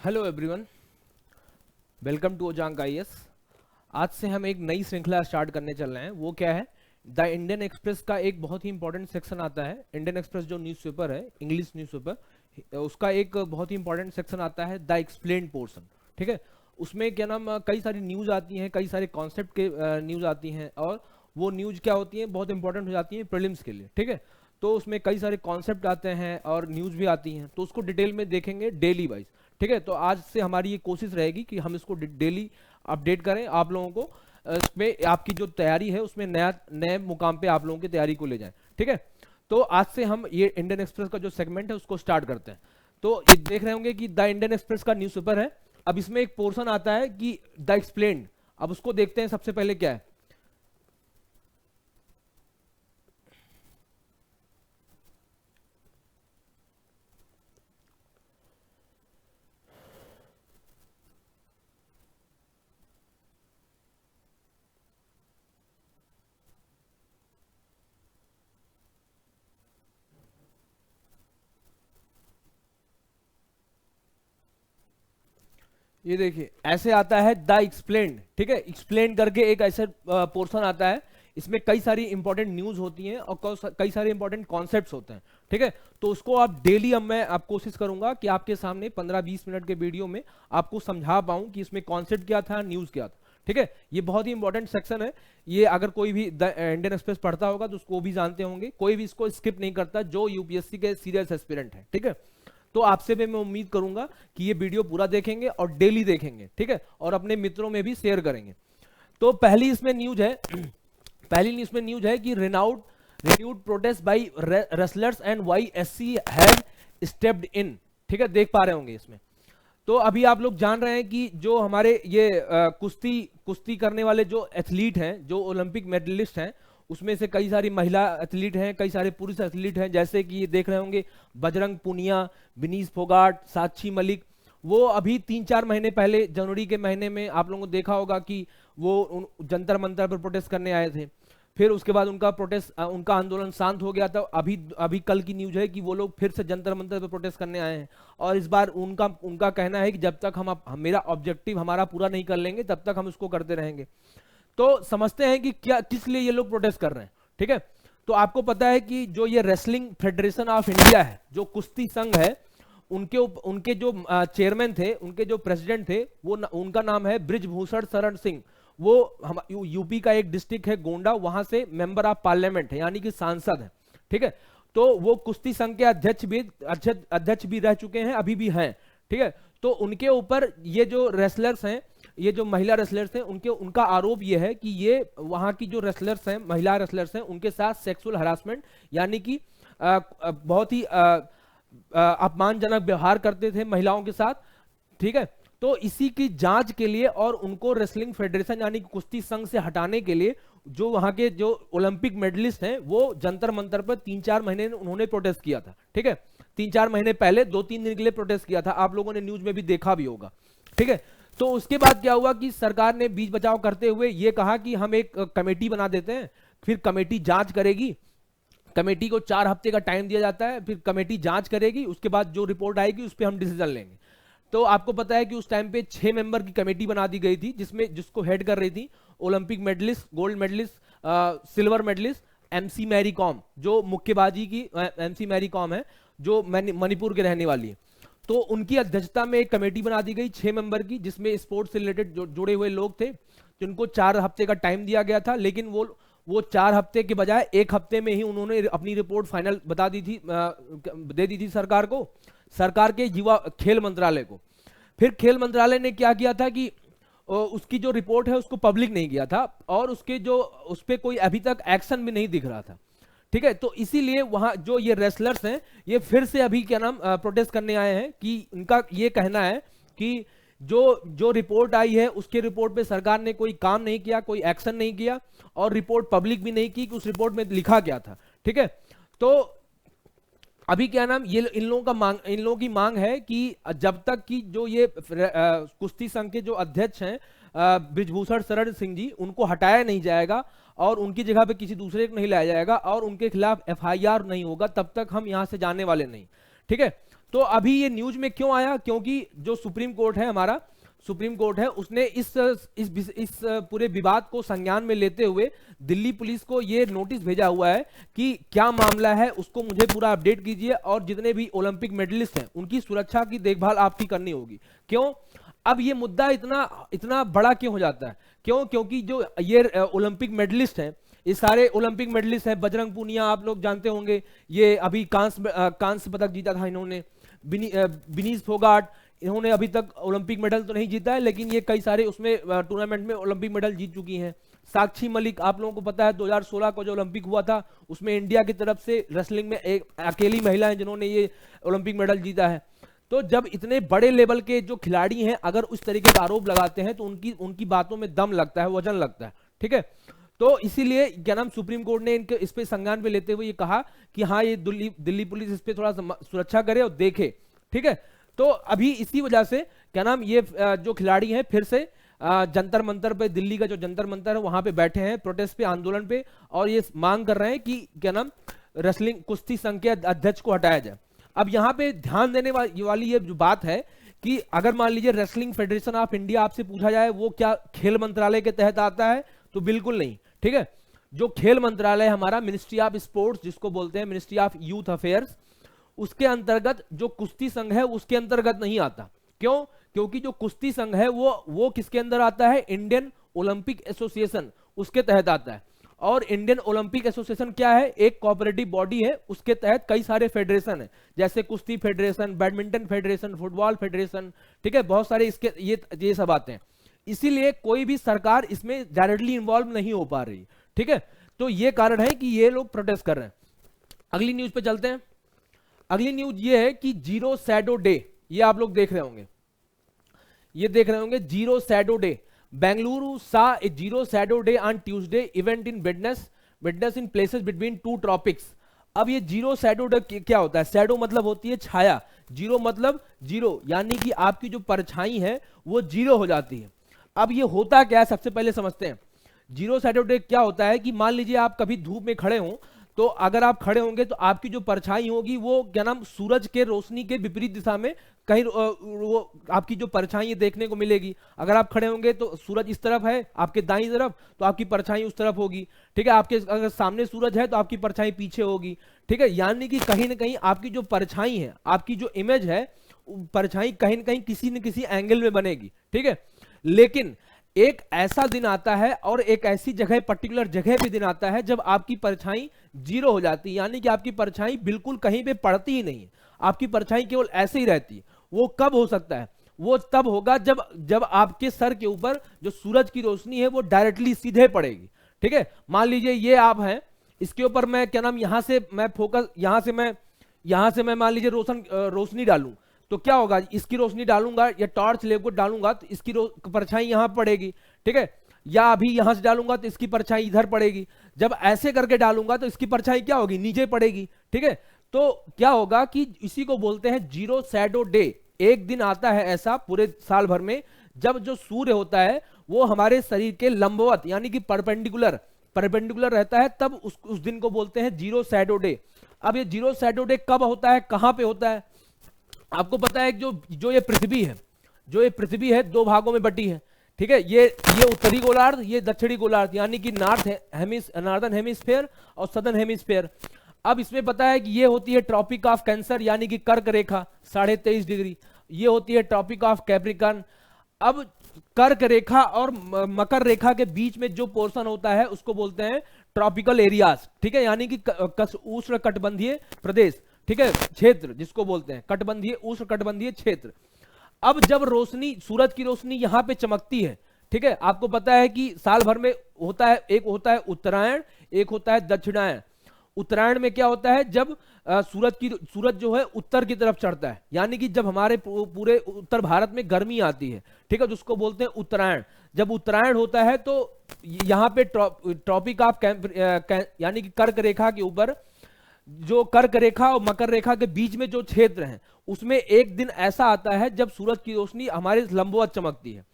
Hello everyone, welcome to Ojaank IAS. आज से हम एक नई श्रृंखला स्टार्ट करने चल रहे हैं। वो क्या है? द इंडियन एक्सप्रेस का एक बहुत ही इंपॉर्टेंट सेक्शन आता है। इंडियन एक्सप्रेस जो न्यूज़पेपर है, इंग्लिश न्यूज़पेपर, उसका एक बहुत ही इंपॉर्टेंट सेक्शन आता है द एक्सप्लेन्ड पोर्शन। ठीक है, उसमें क्या नाम कई सारी न्यूज़ आती हैं, कई सारे कॉन्सेप्ट के न्यूज़ आती हैं, और वो न्यूज़ क्या होती हैं, बहुत इंपॉर्टेंट हो जाती हैं प्रीलिम्स के लिए। ठीक है, तो उसमें कई सारे कॉन्सेप्ट आते हैं और न्यूज़ भी आती हैं, तो उसको डिटेल में देखेंगे डेली वाइज। ठीक है, तो आज से हमारी ये कोशिश रहेगी कि हम इसको डेली अपडेट करें आप लोगों को, इसमें आपकी जो तैयारी है उसमें नए मुकाम पे आप लोगों की तैयारी को ले जाएं। ठीक है, तो आज से हम ये इंडियन एक्सप्रेस का जो सेगमेंट है उसको स्टार्ट करते हैं। तो ये देख रहे होंगे कि द इंडियन एक्सप्रेस का न्यूज़पेपर है। अब इसमें एक पोर्शन आता है कि द एक्सप्लेन्ड। अब उसको देखते हैं, सबसे पहले क्या है। ये देखिए ऐसे आता है द एक्सप्लेन्ड। ठीक है, एक्सप्लेन करके एक ऐसे पोर्शन आता है। इसमें कई सारी इंपॉर्टेंट न्यूज होती हैं और कई सारे इंपॉर्टेंट कॉन्सेप्ट्स होते हैं। ठीक है, तो उसको आप डेली, अब मैं आप कोशिश करूंगा कि आपके सामने 15-20 मिनट के वीडियो में आपको समझा पाऊं कि इसमें कॉन्सेप्ट क्या था, न्यूज क्या था। ठीक है, ये बहुत ही इंपॉर्टेंट सेक्शन है। ये अगर कोई भी द इंडियन एक्सप्रेस पढ़ता होगा तो उसको भी जानते होंगे, कोई भी इसको स्किप नहीं करता जो यूपीएससी के सीरियस एस्पिरेंट है। ठीक है, तो आपसे भी मैं उम्मीद करूंगा कि ये वीडियो पूरा देखेंगे और डेली देखेंगे। ठीक है, और अपने मित्रों में भी शेयर करेंगे। तो पहली इसमें न्यूज है पहली इसमें न्यूज है कि renewed protest by wrestlers and why SC have stepped in. ठीक है, देख पा रहे होंगे इसमें। तो अभी आप लोग जान रहे हैं कि जो हमारे ये कुश्ती करने वाले जो एथलीट हैं, जो ओलंपिक मेडलिस्ट हैं, उसमें से कई सारी महिला एथलीट हैं, कई सारे पुरुष एथलीट हैं। जैसे कि ये देख रहे होंगे बजरंग पुनिया, विनीश फोगाट, साक्षी मलिक। वो अभी 3-4 महीने पहले जनवरी के महीने में आप लोगों को देखा होगा कि वो जंतर मंतर पर प्रोटेस्ट करने आए थे। फिर उसके बाद उनका आंदोलन शांत हो गया था। अभी कल की न्यूज है कि वो लोग फिर से जंतर मंतर पर प्रोटेस्ट करने आए हैं। और इस बार उनका कहना है कि जब तक हम मेरा ऑब्जेक्टिव हमारा पूरा नहीं कर लेंगे तब तक हम इसको करते रहेंगे। तो समझते हैं कि क्या, किस लिए ये लोग प्रोटेस्ट कर रहे हैं। ठीक है, तो आपको पता है कि जो ये रेसलिंग फेडरेशन ऑफ इंडिया है, जो कुश्ती संघ है, उनके जो चेयरमैन थे, उनके जो प्रेसिडेंट थे, उनका नाम है ब्रिजभूषण शरण सिंह। वो हम यूपी का एक डिस्ट्रिक्ट है गोंडा, वहां से मेंबर ऑफ पार्लियामेंट है, यानी कि सांसद है। ठीक है, तो वो कुश्ती संघ के अध्यक्ष भी रह चुके हैं, अभी भी हैं। ठीक है, तो उनके ऊपर ये जो रेसलर्स हैं, ये जो महिला रेसलर्स हैं, उनका आरोप ये है कि ये वहां की जो रेसलर्स हैं, महिला रेसलर्स हैं, उनके साथ सेक्सुअल हरासमेंट, यानी कि बहुत ही अपमानजनक व्यवहार करते थे महिलाओं के साथ। ठीक है, तो इसी की जांच के लिए और उनको रेसलिंग फेडरेशन यानी कि कुश्ती संघ से हटाने के लिए जो वहां के जो ओलंपिक मेडलिस्ट हैं, वो जंतर मंतर पर 3-4 महीने उन्होंने प्रोटेस्ट किया था। ठीक है, 3-4 महीने पहले 2-3 दिन के लिए प्रोटेस्ट किया था, आप लोगों ने न्यूज में भी देखा भी होगा। ठीक है, तो उसके बाद क्या हुआ कि सरकार ने बीच बचाव करते हुए ये कहा कि हम एक कमेटी बना देते हैं, फिर कमेटी जांच करेगी। कमेटी को 4 हफ्ते का टाइम दिया जाता है, फिर कमेटी जांच करेगी, उसके बाद जो रिपोर्ट आएगी उस पर हम डिसीजन लेंगे। तो आपको पता है कि उस टाइम पे 6 मेंबर की कमेटी बना दी गई थी, जिसको हेड कर रही थी Olympic medalist, gold medalist, silver medalist MC Mary Kom, जो मुक्केबाजी की एमसी मैरी कॉम है, जो मणिपुर के रहने वाली है। तो उनकी अध्यक्षता में एक कमेटी बना दी गई 6 मेंबर की, जिसमें स्पोर्ट्स से रिलेटेड जुड़े हुए लोग थे, जिनको 4 हफ्ते का टाइम दिया गया था। लेकिन वो 4 हफ्ते के बजाय 1 हफ्ते में ही उन्होंने अपनी रिपोर्ट फाइनल बता दी थी, दे दी थी सरकार के युवा खेल मंत्रालय को। फिर खेल मंत्रालय ने क्या किया था कि उसकी जो रिपोर्ट है उसको पब्लिक नहीं किया था, और उस पर कोई अभी तक एक्शन भी नहीं दिख रहा था। ठीक है, तो इसीलिए वहां जो ये रेसलर्स हैं, ये फिर से अभी क्या नाम प्रोटेस्ट करने आए हैं कि उनका ये कहना है कि जो रिपोर्ट आई है, उसके रिपोर्ट पे सरकार ने कोई काम नहीं किया, कोई एक्शन नहीं किया, और रिपोर्ट पब्लिक भी नहीं की कि उस रिपोर्ट में लिखा क्या था। ठीक है, तो अभी क्या नाम ये इन लोगों की मांग है कि जब तक कि जो ये कुश्ती संघ के जो अध्यक्ष हैं ब्रिजभूषण शरण सिंह जी, उनको हटाया नहीं जाएगा और उनकी जगह पे किसी दूसरे को नहीं लाया जाएगा और उनके खिलाफ एफआईआर नहीं होगा, तब तक हम यहां से जाने वाले नहीं। ठीक है, तो अभी ये न्यूज में क्यों आया, क्योंकि जो सुप्रीम कोर्ट है, हमारा सुप्रीम कोर्ट है, उसने इस पूरे विवाद को संज्ञान में लेते हुए दिल्ली पुलिस को ये नोटिस भेजा हुआ है कि क्या मामला है, उसको मुझे पूरा अपडेट कीजिए, और जितने भी ओलंपिक मेडलिस्ट हैं उनकी सुरक्षा की देखभाल आपकी करनी होगी। क्यों अब ये मुद्दा इतना बड़ा क्यों हो जाता है? क्यों? क्योंकि जो ये ओलंपिक मेडलिस्ट हैं, ये सारे ओलंपिक मेडलिस्ट हैं। बजरंग पूनिया आप लोग जानते होंगे, ये अभी कांस्य पदक जीता था इन्होंने। विनीश फोगाट, इन्होंने अभी तक ओलंपिक मेडल तो नहीं जीता है, लेकिन ये कई सारे उसमें टूर्नामेंट में ओलंपिक मेडल जीत चुकी हैं। साक्षी मलिक, आप लोगों को पता है 2016 को जो ओलंपिक हुआ था उसमें इंडिया की तरफ से रेसलिंग में एक अकेली महिला है जिन्होंने ये ओलंपिक मेडल जीता है। तो जब इतने बड़े लेवल के जो खिलाड़ी हैं अगर उस तरीके का आरोप लगाते हैं तो उनकी बातों में दम लगता है, वजन लगता है, ठीक है। तो इसीलिए क्या नाम सुप्रीम कोर्ट ने इनके इस पे संज्ञान पे लेते हुए ये कहा कि हाँ, ये दिल्ली पुलिस इस पे थोड़ा सुरक्षा करे और देखे, ठीक है। तो अभी इसी वजह से क्या नाम ये जो खिलाड़ी हैं फिर से जंतर मंतर पे, दिल्ली का जो जंतर मंतर है वहां पे बैठे हैं प्रोटेस्ट पे, आंदोलन पे, और ये मांग कर रहे हैं कि क्या नाम रेसलिंग कुश्ती संघ के अध्यक्ष को हटाया जाए। अब यहाँ पे ध्यान देने वाली ये जो बात है कि अगर मान लीजिए रेसलिंग फेडरेशन ऑफ इंडिया आपसे पूछा जाए वो क्या खेल मंत्रालय के तहत आता है, तो बिल्कुल नहीं, ठीक है। जो खेल मंत्रालय हमारा, मिनिस्ट्री ऑफ स्पोर्ट्स जिसको बोलते हैं, मिनिस्ट्री ऑफ यूथ अफेयर्स, उसके अंतर्गत जो कुश्ती संघ है उसके अंतर्गत नहीं आता। क्यों? क्योंकि जो कुश्ती संघ है वो किसके अंदर आता है? इंडियन ओलंपिक एसोसिएशन, उसके तहत आता है। और इंडियन ओलंपिक एसोसिएशन क्या है? एक कोऑपरेटिव बॉडी है, उसके तहत कई सारे फेडरेशन है, जैसे कुश्ती federation, badminton federation, football federation, ठीक है, बहुत सारे इसके ये सब आते हैं। इसीलिए कोई भी सरकार इसमें डायरेक्टली इन्वॉल्व नहीं हो पा रही, ठीक है। तो ये कारण है कि ये लोग प्रोटेस्ट कर रहे हैं। अगली न्यूज पे चलते हैं। अगली न्यूज ये है कि जीरो शैडो डे, ये आप लोग देख रहे होंगे, ये देख रहे होंगे zero shadow day. Bengaluru saw a zero shadow day on Tuesday, event in witness in places between two tropics. अब ये जीरो शैडो डे क्या होता है? शैडो मतलब होती है छाया, जीरो मतलब जीरो, यानी कि आपकी जो परछाई है वो जीरो हो जाती है। अब ये होता क्या है, सबसे पहले समझते हैं। जीरो शैडो डे क्या होता है कि मान लीजिए आप कभी धूप में खड़े हों, तो अगर आप खड़े होंगे तो आपकी जो परछाई होगी वो क्या नाम सूरज के रोशनी के विपरीत दिशा में कहीं वो आपकी जो परछाई देखने को मिलेगी। अगर आप खड़े होंगे तो सूरज इस तरफ है आपके दाईं तरफ, तो आपकी परछाई उस तरफ होगी, ठीक है। आपके अगर सामने सूरज है तो आपकी परछाई पीछे होगी, ठीक है। यानी कि कहीं ना कहीं आपकी जो परछाई है, आपकी जो इमेज है, परछाई कहीं ना कहीं किसी न किसी एंगल में बनेगी, ठीक है। लेकिन एक ऐसा दिन आता है और एक ऐसी जगह, पर्टिकुलर जगह पे दिन आता है जब आपकी परछाई जीरो हो जाती है, यानी कि आपकी परछाई बिल्कुल कहीं पे पड़ती ही नहीं है, आपकी परछाई केवल ऐसे ही रहती है। वो कब हो सकता है? वो तब होगा जब आपके सर के ऊपर जो सूरज की रोशनी है वो डायरेक्टली सीधे पड़ेगी, ठीक है। मान लीजिए ये आप हैं, इसके ऊपर मैं क्या नाम यहां से मैं फोकस, यहां से मैं मान लीजिए रोशनी डालूं, तो क्या होगा? इसकी रोशनी डालूंगा या टॉर्च लेकर डालूंगा तो इसकी परछाई यहां पड़ेगी, ठीक है। या अभी यहां से डालूंगा तो इसकी परछाई इधर पड़ेगी। जब ऐसे करके डालूंगा तो इसकी परछाई क्या होगी? नीचे पड़ेगी, ठीक है। तो क्या होगा कि इसी को बोलते हैं जीरो शैडो डे। एक दिन आता है ऐसा पूरे साल भर में जब जो सूर्य होता है वो हमारे शरीर के लंबवत यानी कि परपेंडिकुलर रहता है, तब उस दिन को बोलते हैं जीरो शैडो डे। अब ये जीरो शैडो डे कब होता है, कहां पे होता है? आपको पता है जो ये पृथ्वी है दो भागों में बटी है, ठीक है। ये उत्तरी गोलार्ध, ये दक्षिणी गोलार्ध, यानी कि नॉर्दर्न हेमिस्फेयर और सदर्न हेमिस्फेयर। अब इसमें पता है कि ये होती है ट्रॉपिक ऑफ कैंसर यानी कि कर्क रेखा 23.5 डिग्री, ये होती है ट्रॉपिक ऑफ कैप्रिकॉर्न। अब कर्क रेखा और मकर रेखा के बीच में जो पोर्शन होता है उसको बोलते हैं ट्रॉपिकल एरियाज, ठीक है, यानी कि उष्ण कटिबंधीय प्रदेश, ठीक है, क्षेत्र जिसको बोलते हैं उष्ण कटिबंधीय क्षेत्र। अब जब सूरज की रोशनी यहां पे चमकती है, ठीक है, आपको पता है कि साल भर में होता है, एक होता है उत्तरायण, एक होता है दक्षिणायन। उत्तरायण में क्या होता है? जब सूरज जो है उत्तर की तरफ चढ़ता है, यानी कि जब हमारे पूरे उत्तर भारत में गर्मी आती है, ठीक है, जिसको बोलते हैं उत्तरायण। जब उत्तरायण होता है तो यहाँ पे ट्रॉपिक ऑफ यानी कि कर्क रेखा के ऊपर, जो कर्क रेखा और मकर रेखा के बीच में जो क्षेत्र है उसमें एक दिन ऐसा आता है जब सूरज की रोशनी हमारे लंबवत चमकती है।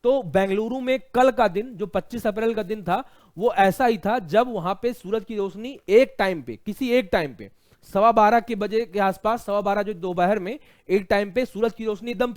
तो बेंगलुरु में कल का दिन जो 25 अप्रैल का दिन था वो ऐसा ही था जब वहां पे सूरज की रोशनी किसी एक टाइम पे 12:15 के बजे के आसपास, 12:15 जो दोपहर में एक टाइम पे सूरज की रोशनी एकदम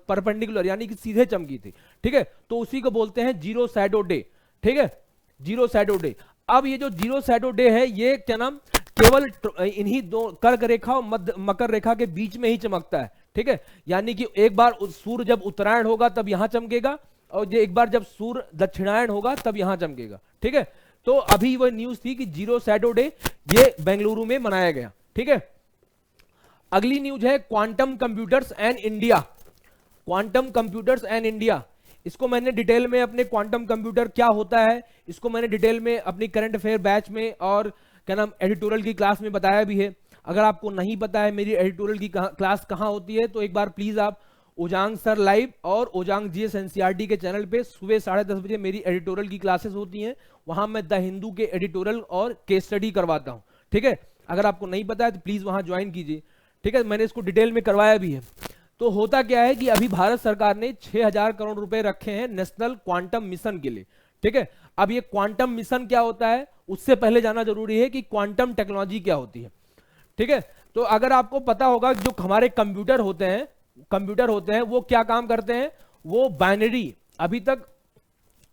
परपेंडिकुलर यानी कि सीधे चमकी थी, ठीक है। तो उसी को बोलते हैं जीरो शैडो डे, ठीक है, जीरो शैडो डे। अब ये जो जीरो शैडो डे है, ये क्या नाम, केवल इन्हीं दो कर्क रेखा और मध्य मकर रेखा के बीच में ही चमकता है, ठीक है। यानी कि एक बार सूर्य जब उत्तरायण होगा तब यहां चमकेगा, और एक बार जब सूर्य दक्षिणायन होगा तब यहां चमकेगा, ठीक है। तो अभी वह न्यूज थी कि जीरो शैडो डे ये बेंगलुरु में मनाया गया, ठीक है। अगली न्यूज है quantum computers and India. Quantum computers and India, इसको मैंने डिटेल में अपने क्वांटम कंप्यूटर क्या होता है, इसको मैंने डिटेल में अपनी करंट अफेयर बैच में और क्या नाम एडिटोरियल की क्लास में बताया भी है। अगर आपको नहीं पता है मेरी एडिटोरियल की क्लास कहाँ होती है, तो एक बार प्लीज आप ओजांग सर लाइव और ओजांग जीएस एनसीईआरटी के चैनल पे सुबह 10:30 बजे मेरी एडिटोरियल की क्लासेस होती हैं। वहां मैं द हिंदू के एडिटोरियल और केस स्टडी करवाता हूं, ठीक है। अगर आपको नहीं पता है तो प्लीज वहां ज्वाइन कीजिए, ठीक है। मैंने इसको डिटेल में करवाया भी है। तो होता क्या है कि अभी भारत सरकार ने 6,000 करोड़ रुपए रखे हैं नेशनल क्वांटम मिशन के लिए, ठीक है। अब ये क्वांटम मिशन क्या होता है, उससे पहले जाना जरूरी है कि क्वांटम टेक्नोलॉजी क्या होती है, ठीक है। तो अगर आपको पता होगा जो हमारे कंप्यूटर होते हैं वो क्या काम करते हैं, वो बाइनरी, अभी तक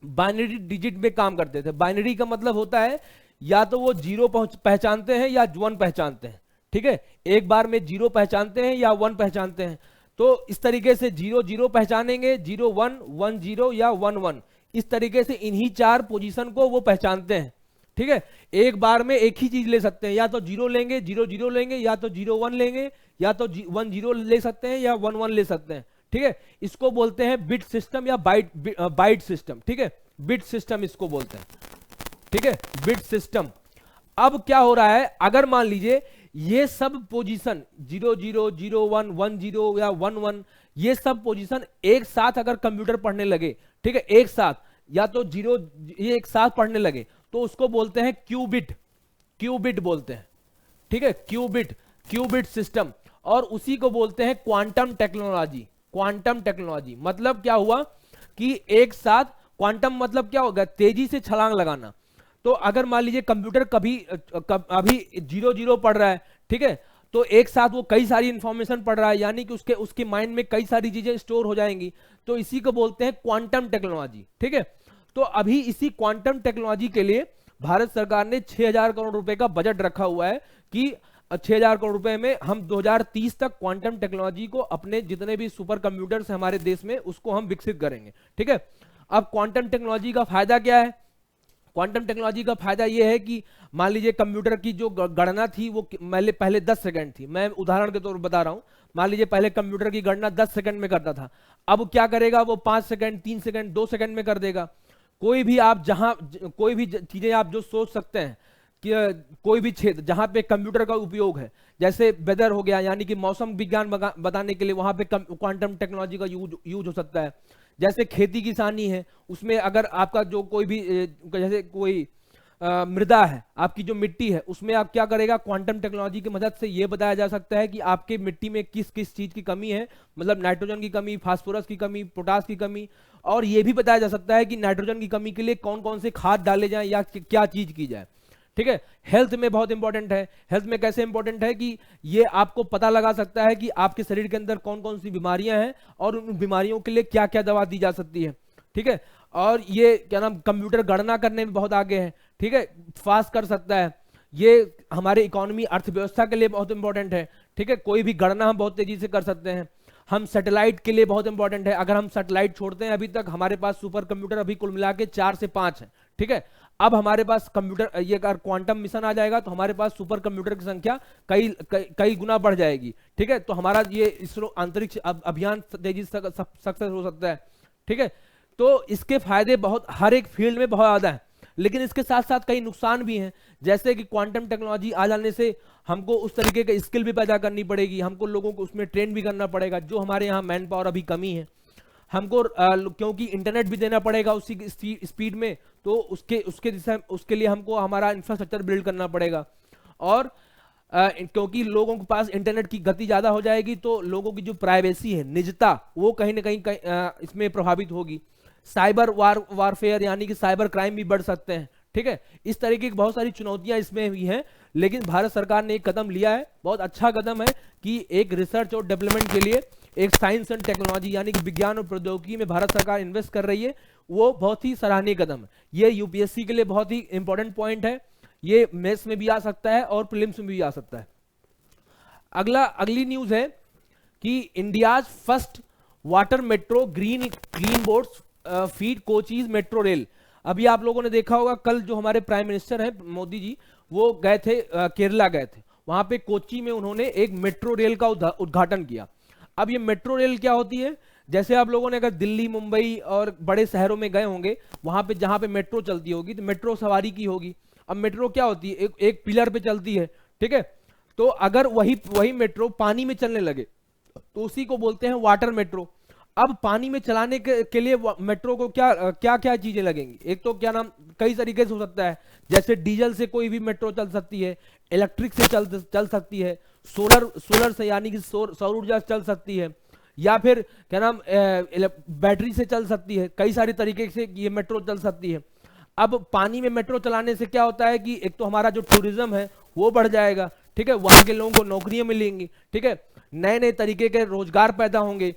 बाइनरी डिजिट में काम करते थे। बाइनरी का मतलब होता है या तो वो जीरो पहचानते हैं या वन पहचानते हैं, ठीक है। एक बार में जीरो पहचानते हैं या वन पहचानते हैं। तो इस तरीके से जीरो जीरो पहचानेंगे, 0 1 1 0 या 1 1, इस तरीके से इन्हीं 4 पोजीशन को वो पहचानते हैं, ठीक है। एक बार में एक ही चीज ले सकते हैं, या तो जीरो लेंगे, 0 0 लेंगे, या तो 0 1 लेंगे, या तो 1 0 ले सकते हैं, या 1 1 ले सकते हैं, ठीक है। इसको बोलते हैं बिट सिस्टम या बाइट सिस्टम, ठीक है। बिट सिस्टम इसको बोलते हैं, ठीक है, बिट सिस्टम। अब क्या हो रहा है, अगर मान लीजिए ये सब पोजीशन 0 0 0 1 1 0 या 1 1, ये सब पोजीशन एक साथ अगर कंप्यूटर पढ़ने लगे, ठीक है, एक साथ, या तो जीरो ये एक साथ पढ़ने लगे, तो उसको बोलते हैं क्यूबिट, क्यूबिट बोलते हैं, ठीक है, क्यूबिट, क्यूबिट सिस्टम। और उसी को बोलते हैं क्वांटम टेक्नोलॉजी। क्वांटम टेक्नोलॉजी मतलब क्या हुआ कि एक साथ, क्वांटम मतलब क्या होगा, तेजी से छलांग लगाना। तो अगर मान लीजिए कंप्यूटर अभी 0 0 पढ़ रहा है, ठीक है, तो एक साथ वो कई सारी इंफॉर्मेशन पढ़ रहा है, यानी कि उसके माइंड में कई सारी चीजें स्टोर हो जाएंगी। तो इसी को बोलते हैं क्वांटम टेक्नोलॉजी, ठीक है। तो अभी इसी क्वांटम टेक्नोलॉजी के लिए भारत सरकार ने 6,000 करोड़ रुपए का बजट रखा हुआ है कि 6,000 करोड़ रुपए में हम 2030 तक क्वांटम टेक्नोलॉजी को, अपने जितने भी सुपर कंप्यूटर्स हमारे देश में, उसको हम विकसित करेंगे, ठीक है। अब क्वांटम टेक्नोलॉजी का फायदा क्या है, क्वांटम टेक्नोलॉजी का फायदा यह है कि मान लीजिए कंप्यूटर की जो गणना थी वो पहले 10 सेकंड थी, मैं उदाहरण के तौर पर बता रहा हूं। मान लीजिए पहले कंप्यूटर की गणना 10 सेकंड में करता था, अब क्या करेगा वो 5 सेकंड, 3 सेकंड, 2 सेकंड में कर देगा। कोई भी आप कोई भी चीजें आप जो सोच सकते हैं कि कोई भी क्षेत्र जहां पे कंप्यूटर का उपयोग है, जैसे वेदर हो गया, यानी कि मौसम विज्ञान बताने के लिए वहां पे क्वांटम टेक्नोलॉजी का यूज हो सकता है। जैसे खेती किसानी है, उसमें अगर आपका जो कोई भी जैसे कोई मृदा है, आपकी जो मिट्टी है, उसमें आप क्या करेगा, क्वांटम टेक्नोलॉजी की मदद से ये बताया जा सकता है कि आपके मिट्टी में किस किस चीज की कमी है, मतलब नाइट्रोजन की कमी, फास्फोरस की कमी, पोटास की कमी, और ये भी बताया जा सकता है कि नाइट्रोजन की कमी के लिए कौन कौन से खाद डाले जाएं या क्या चीज की जाए, ठीक है। हेल्थ में बहुत इंपॉर्टेंट है। हेल्थ में कैसे इंपॉर्टेंट है कि ये आपको पता लगा सकता है कि आपके शरीर के अंदर कौन कौन सी बीमारियां हैं और उन बीमारियों के लिए क्या क्या दवा दी जा सकती है, ठीक है। और ये क्या नाम, कंप्यूटर गणना करने में बहुत आगे है, ठीक है, फास्ट कर सकता है। ये हमारे इकोनॉमी, अर्थव्यवस्था के लिए बहुत इंपॉर्टेंट है, ठीक है। कोई भी गणना हम बहुत तेजी से कर सकते हैं। हम सैटेलाइट के लिए बहुत इंपॉर्टेंट है। अगर हम सैटेलाइट छोड़ते हैं, अभी तक हमारे पास सुपर कंप्यूटर अभी कुल मिला के 4 से 5 है, ठीक है। अब हमारे पास कंप्यूटर, ये अगर क्वांटम मिशन आ जाएगा तो हमारे पास सुपर कंप्यूटर की संख्या कई गुना बढ़ जाएगी, ठीक है। तो हमारा ये इसरो अंतरिक्ष अभियान तेजी से सक्सेस हो सकता है, ठीक है। तो इसके फायदे बहुत, हर एक फील्ड में बहुत ज्यादा है, लेकिन इसके साथ साथ कई नुकसान भी हैं। जैसे कि क्वांटम टेक्नोलॉजी आ जाने से हमको उस तरीके का स्किल भी पैदा करनी पड़ेगी, हमको लोगों को उसमें ट्रेन भी करना पड़ेगा, जो हमारे यहाँ मैन पावर अभी कमी है। हमको क्योंकि इंटरनेट भी देना पड़ेगा उसी स्पीड में, तो उसके लिए हमको हमारा इंफ्रास्ट्रक्चर बिल्ड करना पड़ेगा। और क्योंकि लोगों के पास इंटरनेट की गति ज्यादा हो जाएगी, तो लोगों की जो प्राइवेसी है, निजता, वो कहीं ना कहीं इसमें प्रभावित होगी। साइबर वारफेयर यानी कि साइबर क्राइम भी बढ़ सकते हैं, ठीक है। इस तरीके की बहुत सारी चुनौतियां इसमें भी हैं, लेकिन भारत सरकार ने एक कदम लिया है, बहुत अच्छा कदम है कि एक रिसर्च और डेवलपमेंट के लिए एक साइंस एंड टेक्नोलॉजी यानी कि विज्ञान और प्रौद्योगिकी में भारत सरकार इन्वेस्ट कर रही है, वो बहुत ही सराहनीय कदम है। ये यूपीएससी के लिए बहुत ही इंपॉर्टेंट पॉइंट है, ये मेंस में भी आ सकता है और प्रीलिम्स में भी आ सकता है। अगली न्यूज है कि India's first water metro green boards feed कोचीज metro rail. अभी आप लोगों ने देखा होगा, कल जो हमारे प्राइम मिनिस्टर हैं मोदी जी, वो गए थे केरला गए थे, वहां पे कोची में उन्होंने एक मेट्रो रेल का उद्घाटन किया। अब ये मेट्रो रेल क्या होती है, जैसे आप लोगों ने अगर दिल्ली मुंबई और बड़े शहरों में गए होंगे, वहां पे जहां पे मेट्रो चलती होगी तो मेट्रो सवारी की होगी। अब मेट्रो क्या होती है, एक पिलर पे चलती है, ठीक है। तो अगर वही मेट्रो पानी में चलने लगे तो उसी को बोलते हैं वाटर मेट्रो। अब पानी में चलाने के लिए मेट्रो को क्या क्या चीजें लगेंगी, एक तो क्या नाम कई तरीके से हो सकता है, जैसे डीजल से कोई भी मेट्रो चल सकती है, इलेक्ट्रिक से चल सकती है, सोलर से यानी कि सौर ऊर्जा से चल सकती है, या फिर क्या नाम बैटरी से चल सकती है, कई सारे तरीके से ये मेट्रो चल सकती है। अब पानी में मेट्रो चलाने से क्या होता है कि एक तो हमारा जो टूरिज्म है वो बढ़ जाएगा, ठीक है, वहां के लोगों को नौकरियां मिलेंगी, ठीक है, नए नए तरीके के रोजगार पैदा होंगे,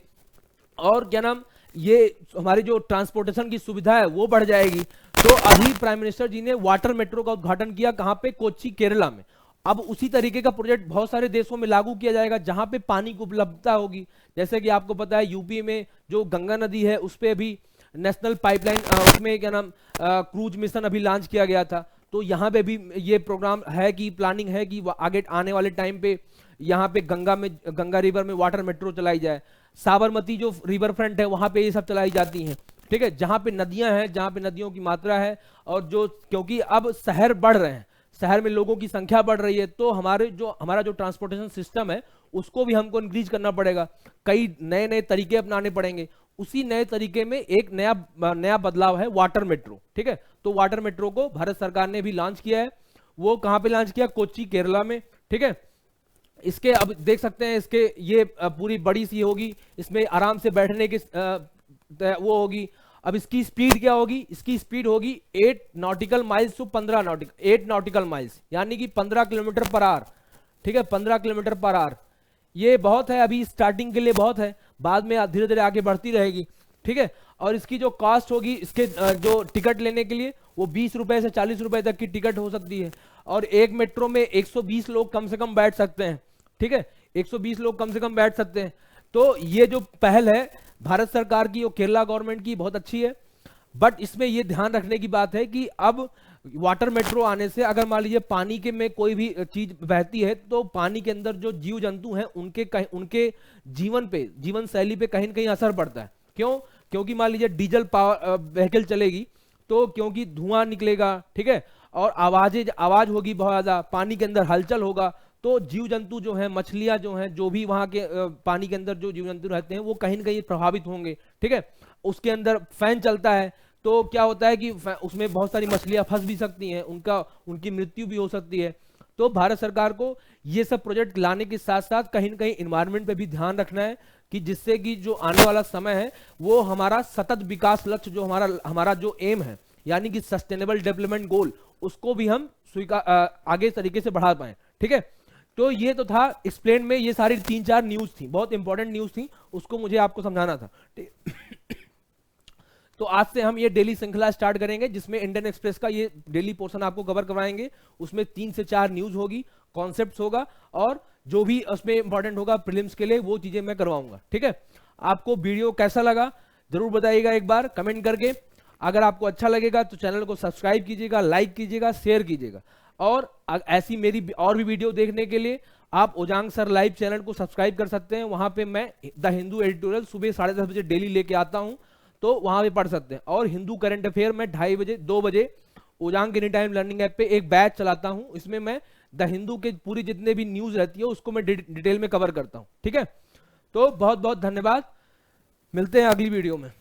और क्या नाम ये हमारी जो ट्रांसपोर्टेशन की सुविधा है वो बढ़ जाएगी। तो अभी प्राइम मिनिस्टर जी ने वाटर मेट्रो का उद्घाटन किया, कहां पे, कोच्चि केरला में। अब उसी तरीके का प्रोजेक्ट बहुत सारे देशों में लागू किया जाएगा जहां पे पानी की उपलब्धता होगी। जैसे कि आपको पता है यूपी में जो गंगा नदी है उस पे भी नेशनल पाइपलाइन, उसमें क्या नाम क्रूज मिशन अभी लॉन्च किया गया था। तो यहाँ पे भी ये प्रोग्राम है कि प्लानिंग है कि आगे आने वाले टाइम पे यहाँ पे गंगा रिवर में वाटर मेट्रो चलाई जाए। साबरमती जो रिवर फ्रंट है वहां पे ये सब चलाई जाती हैं, ठीक है, जहां पे नदियां हैं, जहां पे नदियों की मात्रा है, और जो क्योंकि अब शहर बढ़ रहे हैं, शहर में लोगों की संख्या बढ़ रही है, तो हमारा जो ट्रांसपोर्टेशन सिस्टम है उसको भी हमको इंक्रीज करना पड़ेगा, कई नए नए तरीके अपनाने पड़ेंगे। उसी नए तरीके में एक नया बदलाव है वाटर मेट्रो, ठीक है। तो वाटर मेट्रो को भारत सरकार ने भी लॉन्च किया है। वो कहां पे लॉन्च किया, कोच्चि केरला में, ठीक है। इसके अब देख सकते हैं, इसके ये पूरी बड़ी सी होगी, इसमें आराम से बैठने की वो होगी। अब इसकी स्पीड क्या होगी, इसकी स्पीड होगी 8 nautical miles to 8 nautical miles यानी कि 15 किलोमीटर पर आवर, ठीक है, 15 किलोमीटर पर आवर। ये बहुत है, अभी स्टार्टिंग के लिए बहुत है, बाद में धीरे धीरे आगे बढ़ती रहेगी, ठीक है। और इसकी जो कॉस्ट होगी, इसके जो टिकट लेने के लिए, वो 20 रुपए से 40 रुपए तक की टिकट हो सकती है। और एक मेट्रो में 120 लोग कम से कम बैठ सकते हैं, ठीक है, 120 लोग कम से कम बैठ सकते हैं। तो ये जो पहल है भारत सरकार की और केरला गवर्नमेंट की, बहुत अच्छी है। बट इसमें ये ध्यान रखने की बात है कि अब वाटर मेट्रो आने से अगर मान लीजिए पानी के में कोई भी चीज बहती है तो पानी के अंदर जो जीव जंतु हैं उनके जीवन शैली पे कहीं ना कहीं असर पड़ता है। क्यों? क्योंकि मान लीजिए डीजल पावर व्हीकल चलेगी तो क्योंकि धुआं निकलेगा, ठीक है, और आवाज होगी बहुत ज्यादा, पानी के अंदर हलचल होगा, तो जीव जंतु जो है, मछलियां जो हैं, जो भी वहां के पानी के अंदर जो जीव जंतु रहते हैं वो कहीं ना कहीं प्रभावित होंगे, ठीक है। उसके अंदर फैन चलता है तो क्या होता है कि उसमें बहुत सारी मछलियां फंस भी सकती हैं, उनकी मृत्यु भी हो सकती है। तो भारत सरकार को ये सब प्रोजेक्ट लाने के साथ साथ कहीं ना कहीं इन्वायरमेंट पे भी ध्यान रखना है कि जिससे कि जो आने वाला समय है वो हमारा सतत विकास लक्ष्य, जो हमारा जो एम है यानी कि सस्टेनेबल डेवलपमेंट गोल, उसको भी हम आगे तरीके से बढ़ा पाए, ठीक है। तो ये तो था एक्सप्लेन में, ये सारी 3-4 न्यूज थी, बहुत इंपॉर्टेंट न्यूज थी, उसको मुझे आपको समझाना था। तो आज से हम ये डेली श्रृंखला स्टार्ट करेंगे जिसमें इंडियन एक्सप्रेस का ये डेली पोर्शन आपको कवर करवाएंगे। उसमें 3 से 4 न्यूज होगी, कॉन्सेप्ट्स होगा, और जो भी उसमें इंपॉर्टेंट होगा प्रीलिम्स के लिए वो चीजें मैं करवाऊंगा, ठीक है। आपको वीडियो कैसा लगा जरूर बताइएगा एक बार कमेंट करके। अगर आपको अच्छा लगेगा तो चैनल को सब्सक्राइब कीजिएगा, लाइक कीजिएगा, शेयर कीजिएगा, और ऐसी मेरी और भी वीडियो देखने के लिए आप ओजांग सर लाइव चैनल को सब्सक्राइब कर सकते हैं। वहां पे मैं द हिंदू एडिटोरियल सुबह 10:30 बजे डेली लेके आता हूं, तो वहां पे पढ़ सकते हैं। और हिंदू करंट अफेयर में 2:30 बजे 2 बजे ओजांग एनी टाइम लर्निंग ऐप पे एक बैच चलाता हूं, इसमें मैं द हिंदू के पूरी जितने भी न्यूज रहती है उसको मैं डिटेल में कवर करता हूं, ठीक है। तो बहुत बहुत धन्यवाद, मिलते हैं अगली वीडियो में।